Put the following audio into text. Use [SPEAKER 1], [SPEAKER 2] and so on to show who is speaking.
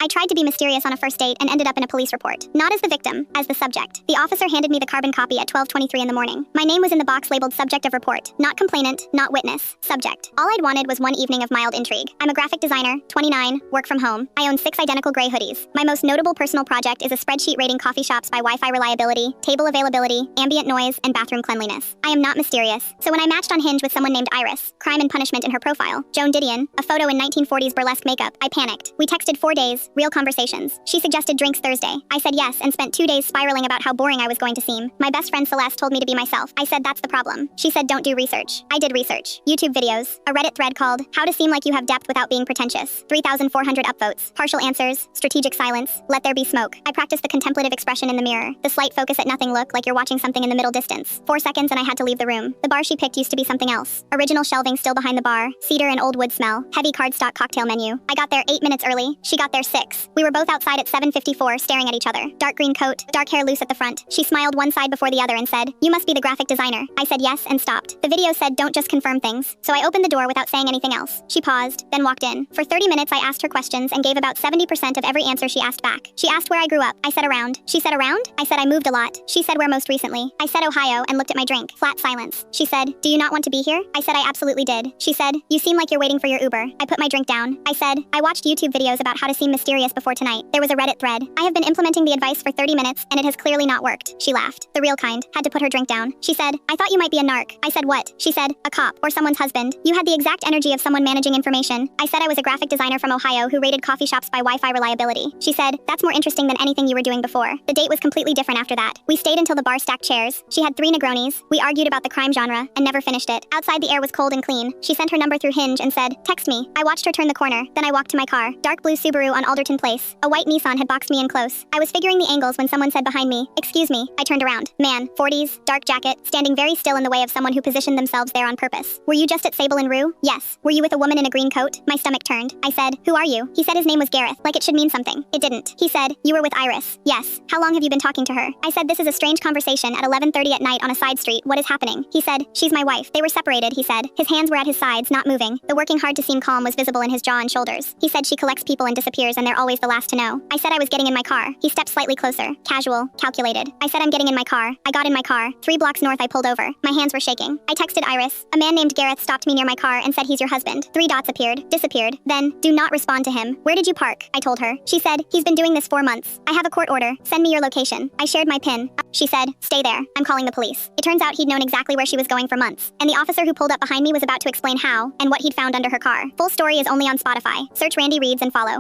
[SPEAKER 1] I tried to be mysterious on a first date and ended up in a police report. Not as the victim, as the subject. The officer handed me the carbon copy at 12:23 in the morning. My name was in the box labeled subject of report. Not complainant, not witness. Subject. All I'd wanted was one evening of mild intrigue. I'm a graphic designer, 29, work from home. I own 6 identical gray hoodies. My most notable personal project is a spreadsheet rating coffee shops by Wi-Fi reliability, table availability, ambient noise, and bathroom cleanliness. I am not mysterious. So when I matched on Hinge with someone named Iris, crime and punishment in her profile, Joan Didion, a photo in 1940s burlesque makeup, I panicked. We texted 4 days, real conversations. She suggested drinks Thursday. I said yes and spent 2 days spiraling about how boring I was going to seem. My best friend Celeste told me to be myself. I said that's the problem. She said don't do research. I did research. YouTube videos. A Reddit thread called How to Seem Like You Have Depth Without Being Pretentious. 3,400 upvotes. Partial answers. Strategic silence. Let there be smoke. I practiced the contemplative expression in the mirror. The slight focus at nothing look like you're watching something in the middle distance. 4 seconds and I had to leave the room. The bar she picked used to be something else. Original shelving still behind the bar. Cedar and old wood smell. Heavy cardstock cocktail menu. I got there 8 minutes early. She got there 6. We were both outside at 7:54 staring at each other. Dark green coat, dark hair loose at the front. She smiled one side before the other and said, "You must be the graphic designer." I said yes and stopped. The video said don't just confirm things. So I opened the door without saying anything else. She paused, then walked in. For 30 minutes I asked her questions and gave about 70% of every answer she asked back. She asked where I grew up. I said around. She said around? I said I moved a lot. She said where most recently. I said Ohio and looked at my drink. Flat silence. She said, "Do you not want to be here?" I said I absolutely did. She said, "You seem like you're waiting for your Uber." I put my drink down. I said, "I watched YouTube videos about how to seem mysterious before tonight. There was a Reddit thread. I have been implementing the advice for 30 minutes and it has clearly not worked." She laughed. The real kind. Had to put her drink down. She said, "I thought you might be a narc." I said what? She said, "A cop or someone's husband." You had the exact energy of someone managing information. I said I was a graphic designer from Ohio who rated coffee shops by Wi-Fi reliability. She said, "That's more interesting than anything you were doing before." The date was completely different after that. We stayed until the bar stacked chairs. She had 3 Negronis. We argued about the crime genre and never finished it. Outside the air was cold and clean. She sent her number through Hinge and said, "Text me." I watched her turn the corner. Then I walked to my car. Dark blue Subaru on Alderton Place. A white Nissan had boxed me in close. I was figuring the angles when someone said behind me, "Excuse me." I turned around. Man, 40s, dark jacket, standing very still in the way of someone who positioned themselves there on purpose. "Were you just at Sable and Rue?" "Yes." "Were you with a woman in a green coat?" My stomach turned. I said, "Who are you?" He said his name was Gareth, like it should mean something. It didn't. He said, "You were with Iris." "Yes." "How long have you been talking to her?" I said, "This is a strange conversation at 11:30 at night on a side street. What is happening?" He said, "She's my wife." They were separated, he said. His hands were at his sides, not moving. The working hard to seem calm was visible in his jaw and shoulders. He said she collects people and disappears and they're always the last to know. I said I was getting in my car. He stepped slightly closer. Casual, calculated. I said I'm getting in my car. I got in my car. 3 blocks north I pulled over. My hands were shaking. I texted Iris. A man named Gareth stopped me near my car and said he's your husband. 3 dots appeared, disappeared. Then, "Do not respond to him." "Where did you park?" I told her. She said, "He's been doing this 4 months. I have a court order. Send me your location." I shared my PIN. She said, "Stay there. I'm calling the police." It turns out he'd known exactly where she was going for months. And the officer who pulled up behind me was about to explain how and what he'd found under her car. Full story is only on Spotify. Search Randy Reads and follow.